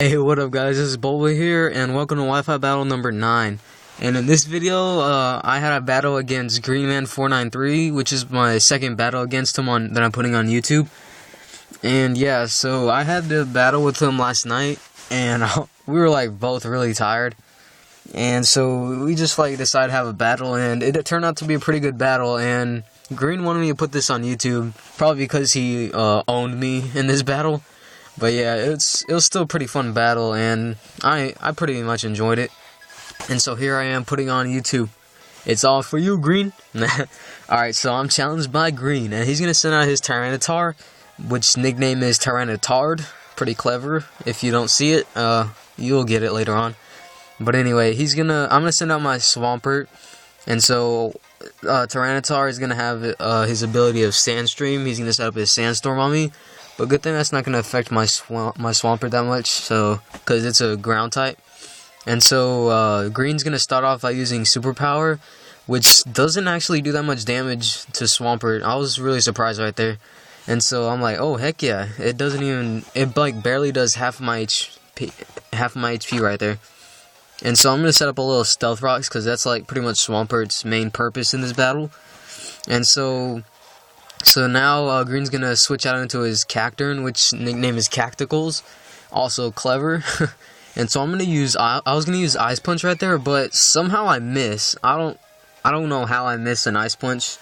Hey, what up guys, this is Boba here, and welcome to Wi-Fi battle number 9. And in this video, I had a battle against Greeneman493, which is my second battle against him that I'm putting on YouTube. And yeah, so I had the battle with him last night, and we were like both really tired. And so we just decided to have a battle, and it turned out to be a pretty good battle, and Green wanted me to put this on YouTube, probably because he owned me in this battle. But yeah, it was still a pretty fun battle, and I pretty much enjoyed it. And so here I am putting on YouTube. It's all for you, Green. Alright, so I'm challenged by Green, and he's going to send out his Tyranitar, which nickname is Tyrantard. Pretty clever. If you don't see it, you'll get it later on. But anyway, I'm going to send out my Swampert, and so Tyranitar is going to have his ability of Sandstream. He's going to set up his Sandstorm on me. But good thing that's not going to affect my Swampert that much, so because it's a ground type. And so Green's going to start off by using Superpower, which doesn't actually do that much damage to Swampert. I was really surprised right there. And so I'm like, oh heck yeah, it barely does half of my HP right there. And so I'm going to set up a little Stealth Rocks, because that's pretty much Swampert's main purpose in this battle. And so now Green's gonna switch out into his Cacturn, which nickname is Cacticles, also clever. And so I was gonna use Ice Punch right there, but somehow I miss. I don't know how I miss an Ice Punch.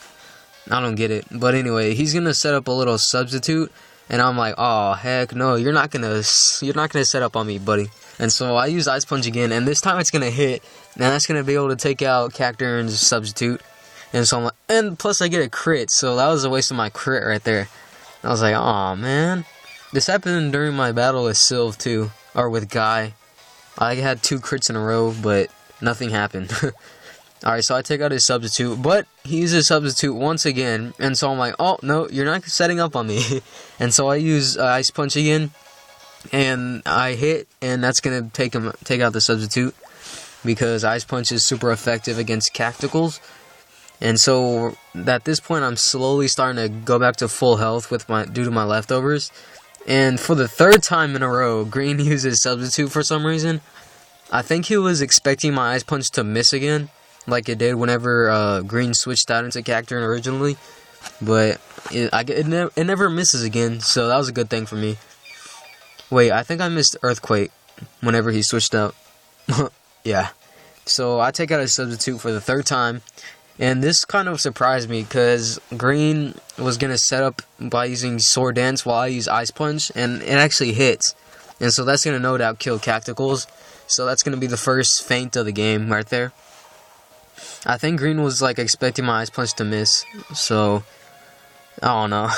I don't get it. But anyway, he's gonna set up a little Substitute, and I'm like, oh heck no, you're not gonna set up on me, buddy. And so I use Ice Punch again, and this time it's gonna hit, and that's gonna be able to take out Cacturn's Substitute. And so I'm like, and plus I get a crit, so that was a waste of my crit right there. I was like, aw man. This happened during my battle with Sylve too, or with Guy. I had 2 crits in a row, but nothing happened. Alright, so I take out his Substitute, but he uses Substitute once again, and so I'm like, oh no, you're not setting up on me. And so I use Ice Punch again, and I hit, and that's gonna take out the Substitute, because Ice Punch is super effective against Cacticles. And so at this point, I'm slowly starting to go back to full health due to my leftovers. And for the 3rd time in a row, Green uses Substitute for some reason. I think he was expecting my Ice Punch to miss again, like it did whenever Green switched out into Cacturn originally. But it never misses again, so that was a good thing for me. Wait, I think I missed Earthquake whenever he switched out. Yeah. So I take out his Substitute for the 3rd time. And this kind of surprised me, because Green was going to set up by using Sword Dance while I use Ice Punch, and it actually hits. And so that's going to no doubt kill Cacticles. So that's going to be the first feint of the game right there. I think Green was expecting my Ice Punch to miss, so I don't know.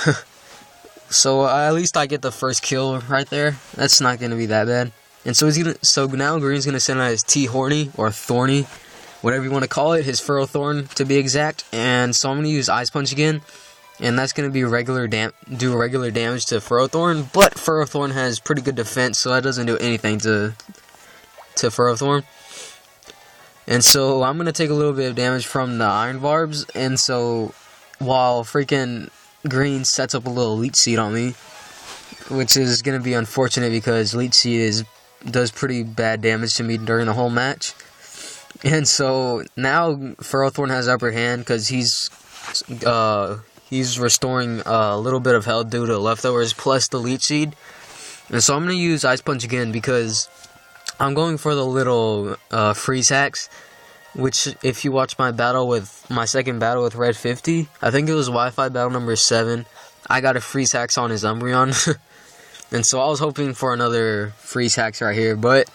So at least I get the first kill right there. That's not going to be that bad. And so now Green's going to send out his T-Horny, or Thorny, whatever you want to call it, his Ferrothorn to be exact. And so I'm going to use Ice Punch again, and that's going to be do regular damage to Ferrothorn, but Ferrothorn has pretty good defense, so that doesn't do anything to Ferrothorn. And so I'm going to take a little bit of damage from the Iron Barbs, and so while freaking Green sets up a little Leech Seed on me, which is going to be unfortunate because Leech Seed does pretty bad damage to me during the whole match. And so now Ferrothorn has upper hand, because he's restoring a little bit of health due to leftovers plus the Leech Seed. And so I'm going to use Ice Punch again, because I'm going for the little Freeze Hacks, which if you watch my second battle with Red 50, I think it was Wi-Fi battle number 7, I got a Freeze Hacks on his Umbreon. And so I was hoping for another Freeze Hacks right here, but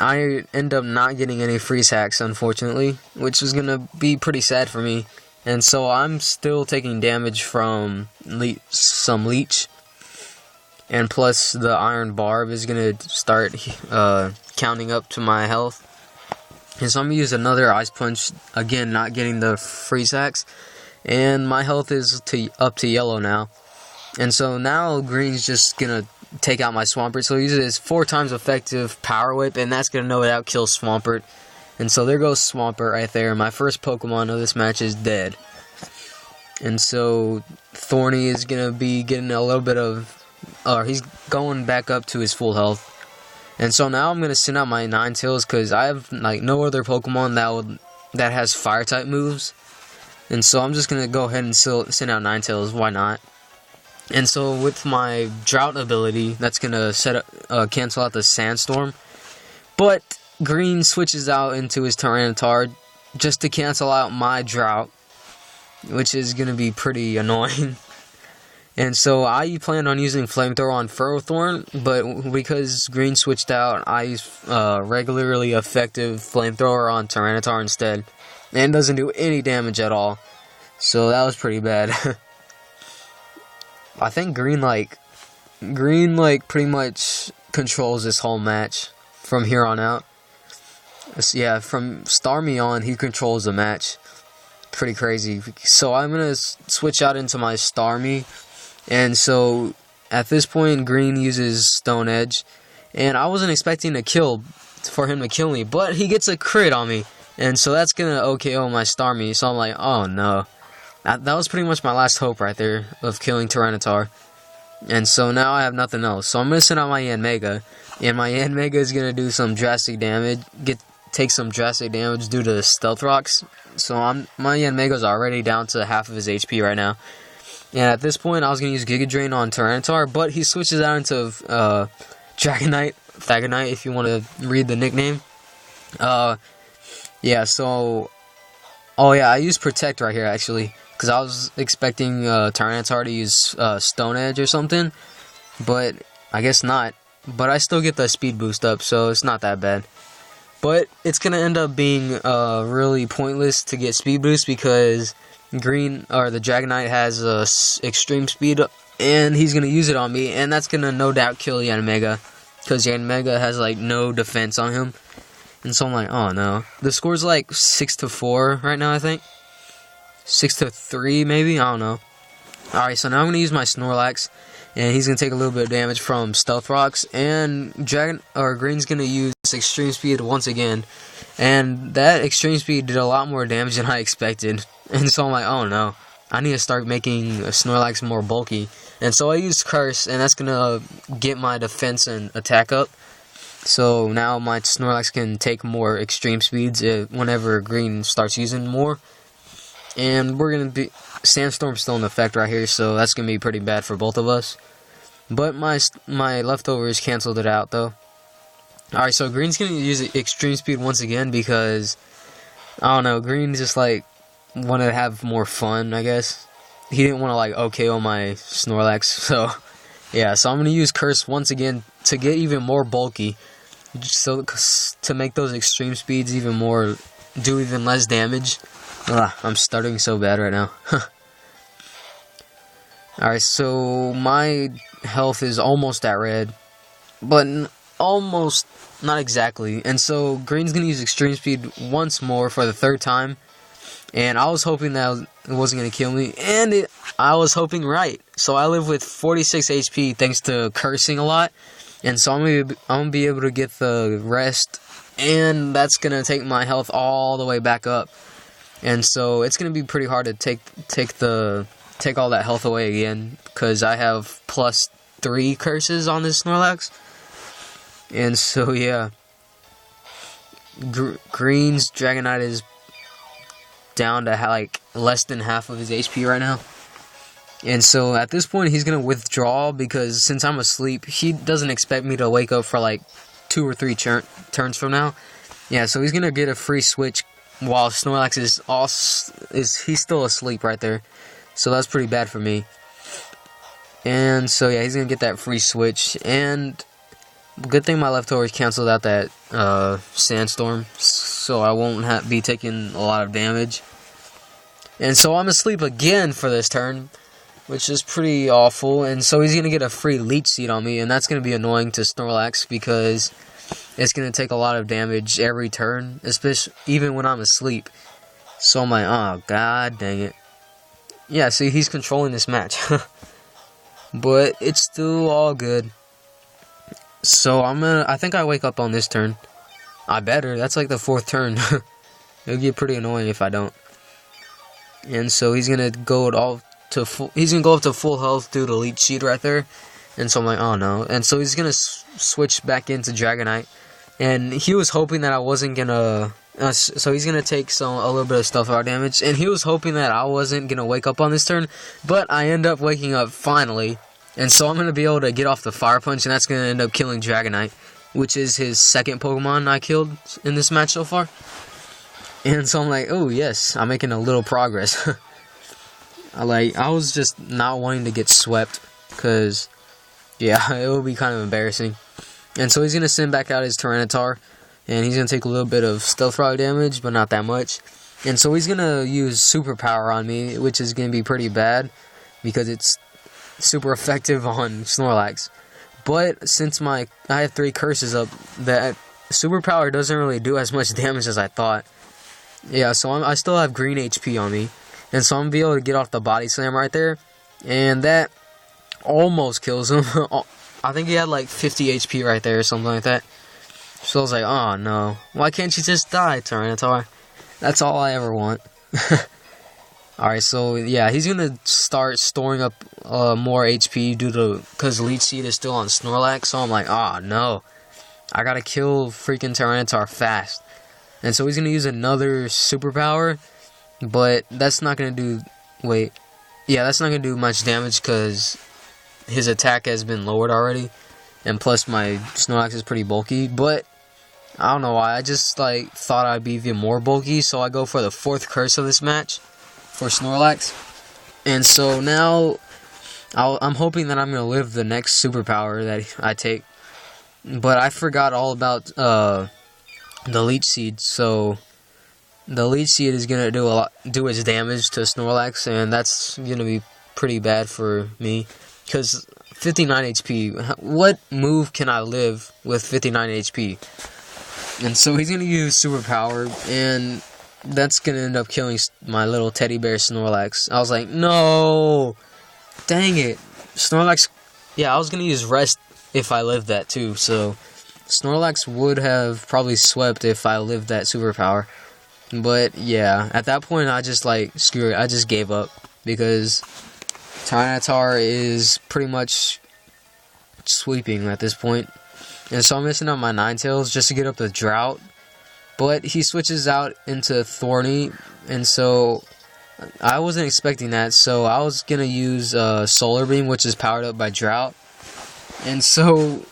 I end up not getting any Freeze Hacks, unfortunately, which is going to be pretty sad for me. And so I'm still taking damage from some Leech. And plus the Iron Barb is going to start counting up to my health. And so I'm going to use another Ice Punch, again not getting the Freeze Hacks. And my health is up to yellow now. And so now Green's just going to take out my Swampert, so he uses his 4 times effective Power Whip, and that's going to no doubt kill Swampert. And so there goes Swampert right there. My first Pokemon of this match is dead. And so Thorny is going to be getting a little bit of, he's going back up to his full health. And so now I'm gonna send out my Ninetales because I have like no other Pokemon that has fire type moves. And so I'm just gonna go ahead and send out Ninetales. Why not? And so with my Drought ability, that's gonna cancel out the Sandstorm. But Green switches out into his Tyranitar just to cancel out my Drought, which is gonna be pretty annoying. And so I plan on using Flamethrower on Ferrothorn, but because Green switched out, I use regularly effective Flamethrower on Tyranitar instead. And it doesn't do any damage at all. So that was pretty bad. I think Green pretty much controls this whole match from here on out. Yeah, from Starmie on, he controls the match. Pretty crazy. So I'm gonna switch out into my Starmie. And so, at this point, Green uses Stone Edge, and I wasn't expecting for him to kill me, but he gets a crit on me, and so that's gonna OKO my Starmie, so I'm like, oh no. That was pretty much my last hope right there, of killing Tyranitar, and so now I have nothing else, so I'm gonna send out my Yanmega, and my Yanmega is gonna do some drastic damage, take some drastic damage due to Stealth Rocks, so my Yanmega's already down to half of his HP right now. And at this point, I was going to use Giga Drain on Tyranitar, but he switches out into Dragonite, Thagonite, if you want to read the nickname. Yeah, so... Oh yeah, I used Protect right here, actually, because I was expecting Tyranitar to use Stone Edge or something, but I guess not. But I still get the speed boost up, so it's not that bad. But it's going to end up being really pointless to get speed boost because... the Dragonite has extreme speed, and he's gonna use it on me, and that's gonna no doubt kill Yanmega, because Yanmega has like no defense on him, and so I'm like, oh no. The score's like 6-4 right now, I think 6-3 maybe, I don't know. Alright, so now I'm gonna use my Snorlax, and he's gonna take a little bit of damage from Stealth Rocks, and Green's gonna use extreme speed once again, and that extreme speed did a lot more damage than I expected. And so I'm like, oh no, I need to start making a Snorlax more bulky. And so I used Curse, and that's gonna get my defense and attack up. So now my Snorlax can take more extreme speeds whenever Green starts using more. And we're gonna be Sandstorm's still in effect right here, so that's gonna be pretty bad for both of us. But my leftovers canceled it out though. Alright, so Green's gonna use extreme speed once again because I don't know, Green just like wanted to have more fun, I guess. He didn't want to like OKO my Snorlax, so yeah, so I'm gonna use Curse once again to get even more bulky, so to make those extreme speeds even more, do even less damage. I'm stuttering so bad right now. Alright, so my health is almost at red, but almost not exactly, and so Green's gonna use extreme speed once more for the third time. And I was hoping that it wasn't going to kill me, and I was hoping right. So I live with 46 HP thanks to cursing a lot, and so I'm going to be able to get the rest, and that's going to take my health all the way back up. And so it's going to be pretty hard to take all that health away again, because I have +3 curses on this Snorlax. And so yeah, Green's Dragonite is down to like less than half of his HP right now, and so at this point he's gonna withdraw because since I'm asleep, he doesn't expect me to wake up for like 2 or 3 turns from now. Yeah, so he's gonna get a free switch while Snorlax he's still asleep right there, so that's pretty bad for me. And so yeah, he's gonna get that free switch, and good thing my leftovers canceled out that Sandstorm, so I won't be taking a lot of damage. And so I'm asleep again for this turn, which is pretty awful. And so he's going to get a free Leech Seed on me, and that's going to be annoying to Snorlax because it's going to take a lot of damage every turn, especially even when I'm asleep. So I'm like, oh god dang it. Yeah, see, he's controlling this match. But it's still all good. So I think I wake up on this turn. I better. That's like the 4th turn. It'll get pretty annoying if I don't. And so he's gonna go up to full health due to Leech Seed right there. And so I'm like, oh no. And so he's gonna switch back into Dragonite. And he was hoping that I wasn't gonna... so he's gonna take a little bit of Stealth Rock damage. And he was hoping that I wasn't gonna wake up on this turn. But I end up waking up finally. And so I'm gonna be able to get off the Fire Punch. And that's gonna end up killing Dragonite, which is his second Pokemon I killed in this match so far. And so I'm like, oh yes, I'm making a little progress. I was just not wanting to get swept. Because, yeah, it would be kind of embarrassing. And so he's going to send back out his Tyranitar. And he's going to take a little bit of Stealth Rock damage, but not that much. And so he's going to use Super Power on me, which is going to be pretty bad. Because it's super effective on Snorlax. But since I have 3 curses up, that Super Power doesn't really do as much damage as I thought. Yeah, so I still have green HP on me. And so I'm going to be able to get off the Body Slam right there. And that almost kills him. I think he had like 50 HP right there or something like that. So I was like, oh no. Why can't you just die, Tyranitar? That's all I ever want. Alright, so yeah, he's going to start storing up more HP because Leech Seed is still on Snorlax. So I'm like, oh no. I gotta kill freaking Tyranitar fast. And so he's going to use another superpower. But that's not going to do... Wait. Yeah, that's not going to do much damage because his attack has been lowered already. And plus my Snorlax is pretty bulky. But I don't know why. I just like thought I'd be even more bulky. So I go for the 4th curse of this match for Snorlax. And so now I'm hoping that I'm going to live the next superpower that I take. But I forgot all about the Leech Seed. So... the Leech Seed is going to do its damage to Snorlax, and that's going to be pretty bad for me, because 59 HP, what move can I live with 59 HP? And so he's going to use Super Power, and that's going to end up killing my little teddy bear Snorlax. I was like, no, dang it, Snorlax, yeah, I was going to use Rest if I lived that too, so Snorlax would have probably swept if I lived that Super Power. But yeah, at that point I just like, screw it, I just gave up. Because Tyranitar is pretty much sweeping at this point. And so I'm missing out my Ninetales just to get up the Drought. But he switches out into Thorny. And so I wasn't expecting that. So I was going to use Solar Beam, which is powered up by Drought. And so,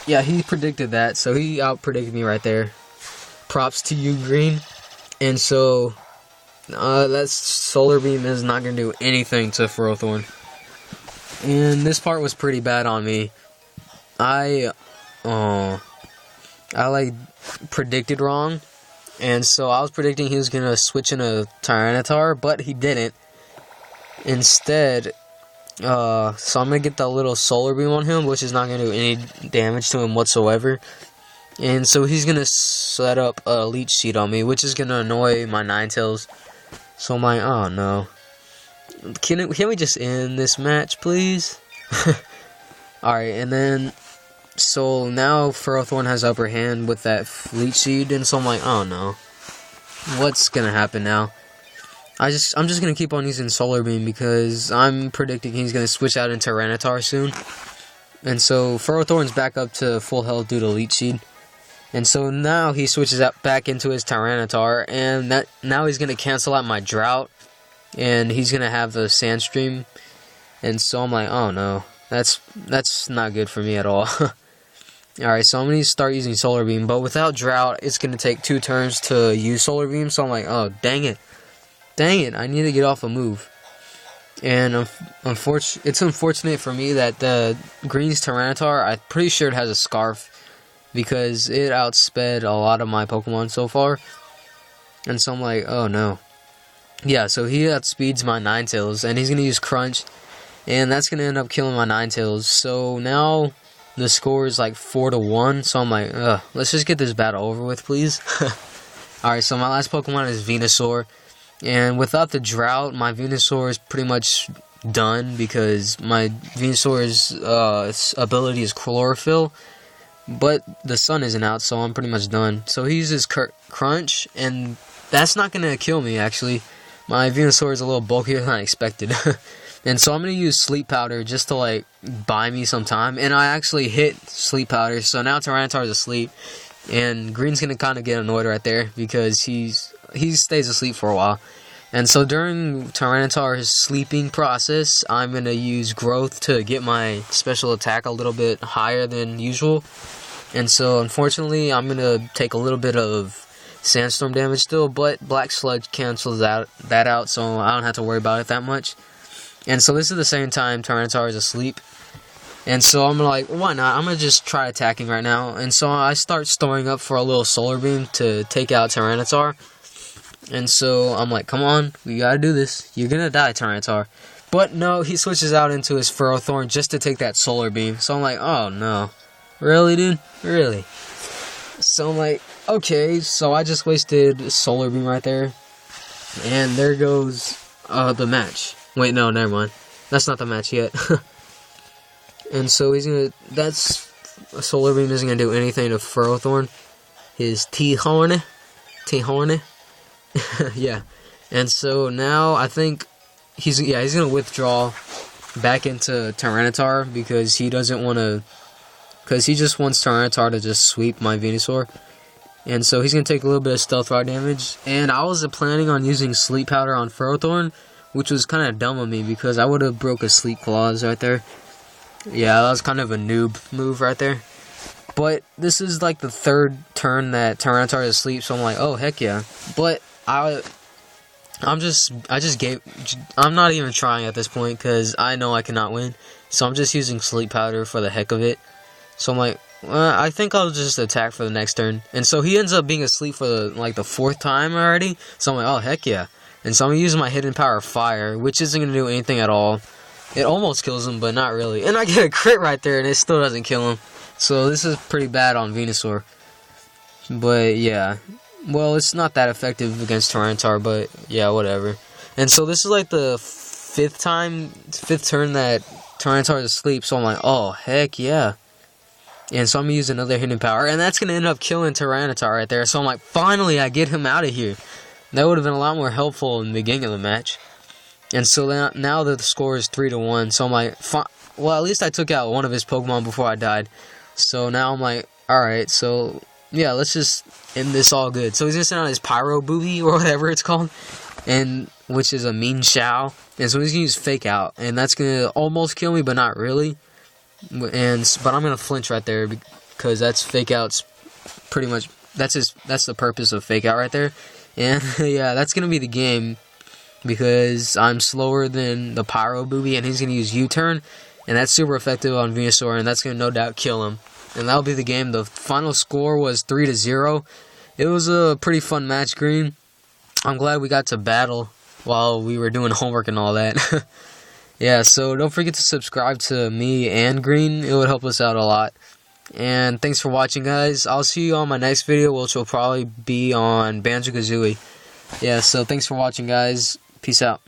yeah, he predicted that. So he out-predicted me right there. Props to you, Green. And so, that Solar Beam is not going to do anything to Ferrothorn. And this part was pretty bad on me. I like predicted wrong. And so I was predicting he was going to switch into Tyranitar, but he didn't. Instead, so I'm going to get that little Solar Beam on him, which is not going to do any damage to him whatsoever. And so he's going to set up a Leech Seed on me, which is going to annoy my Ninetales. So I'm like, oh no. Can we just end this match, please? Alright, and then, so now Ferrothorn has upper hand with that Leech Seed, and so I'm like, oh no. What's going to happen now? I'm just going to keep on using Solar Beam because I'm predicting he's going to switch out into Tyranitar soon. And so Ferrothorn's back up to full health due to Leech Seed. And so now he switches back into his Tyranitar, and now he's going to cancel out my Drought, and he's going to have the Sandstream. And so I'm like, oh no, that's not good for me at all. Alright, so I'm going to start using Solar Beam, but without Drought, it's going to take 2 turns to use Solar Beam, so I'm like, oh, dang it, I need to get off a move. And it's unfortunate for me that the Green's Tyranitar, I'm pretty sure it has a Scarf, because it outsped a lot of my Pokemon so far. And so I'm like, oh no. Yeah, so he outspeeds my Ninetales, and he's going to use Crunch, and that's going to end up killing my Ninetales. So now the score is like 4-1, so I'm like, let's just get this battle over with, please. Alright, so my last Pokemon is Venusaur, and without the Drought, my Venusaur is pretty much done, because my Venusaur's ability is Chlorophyll. But the sun isn't out, so I'm pretty much done. So he uses Crunch, and that's not going to kill me, actually. My Venusaur is a little bulkier than I expected. And so I'm going to use sleep powder just to like buy me some time. And I actually hit sleep powder, so now Tyranitar's asleep. And Green's going to kind of get annoyed right there because he stays asleep for a while. And so during Tyranitar's sleeping process, I'm going to use growth to get my special attack a little bit higher than usual. And so unfortunately, I'm going to take a little bit of sandstorm damage still, but black sludge cancels that out, so I don't have to worry about it that much. And so this is the same time Tyranitar is asleep. And so I'm like, why not? I'm going to just try attacking right now. And so I start storing up for a little solar beam to take out Tyranitar. And so I'm like, come on, we gotta do this. You're gonna die, Tyranitar. But no, he switches out into his Ferrothorn just to take that solar beam. So I'm like, oh no. Really, dude? Really? So I'm like, okay, so I just wasted a solar beam right there. And there goes the match. Wait, no, never mind. That's not the match yet. And so he's gonna, that's, a solar beam isn't gonna do anything to Ferrothorn. His T-Horn. Yeah, and so now I think he's gonna withdraw back into Tyranitar because he doesn't want to, because he just wants Tyranitar to just sweep my Venusaur. And so he's gonna take a little bit of Stealth Rock damage. And I was planning on using Sleep Powder on Ferrothorn, which was kind of dumb of me because I would have broke a Sleep Claws right there. Yeah, that was kind of a noob move right there. But this is like the third turn that Tyranitar is asleep, so I'm like, oh heck yeah. But I'm not even trying at this point because I know I cannot win. So I'm just using Sleep Powder for the heck of it. So I'm like, I think I'll just attack for the next turn. And so he ends up being asleep for the fourth time already. So I'm like, oh heck yeah. And so I'm using my hidden power Fire, which isn't gonna do anything at all. It almost kills him, but not really. And I get a crit right there, and it still doesn't kill him. So this is pretty bad on Venusaur. But yeah. Well, it's not that effective against Tyranitar, but yeah, whatever. And so this is like the fifth turn that Tyranitar is asleep, so I'm like, oh, heck yeah. And so I'm going to use another hidden power, and that's going to end up killing Tyranitar right there. So I'm like, finally, I get him out of here. That would have been a lot more helpful in the beginning of the match. And so now the score is 3-1, so I'm like, well, at least I took out one of his Pokemon before I died. So now I'm like, alright, so yeah, let's just end this all good. So he's gonna send out his Pyro Booby or whatever it's called, and which is a Mean Shao. And so he's gonna use Fake Out, and that's gonna almost kill me, but not really. But I'm gonna flinch right there because that's Fake Out's pretty much that's the purpose of Fake Out right there. And yeah, that's gonna be the game because I'm slower than the Pyro Booby, and he's gonna use U-turn, and that's super effective on Venusaur, and that's gonna no doubt kill him. And that'll be the game. The final score was 3-0. It was a pretty fun match, Green. I'm glad we got to battle while we were doing homework and all that. Yeah, so don't forget to subscribe to me and Green. It would help us out a lot. And thanks for watching, guys. I'll see you on my next video, which will probably be on Banjo-Kazooie. Yeah, so thanks for watching, guys. Peace out.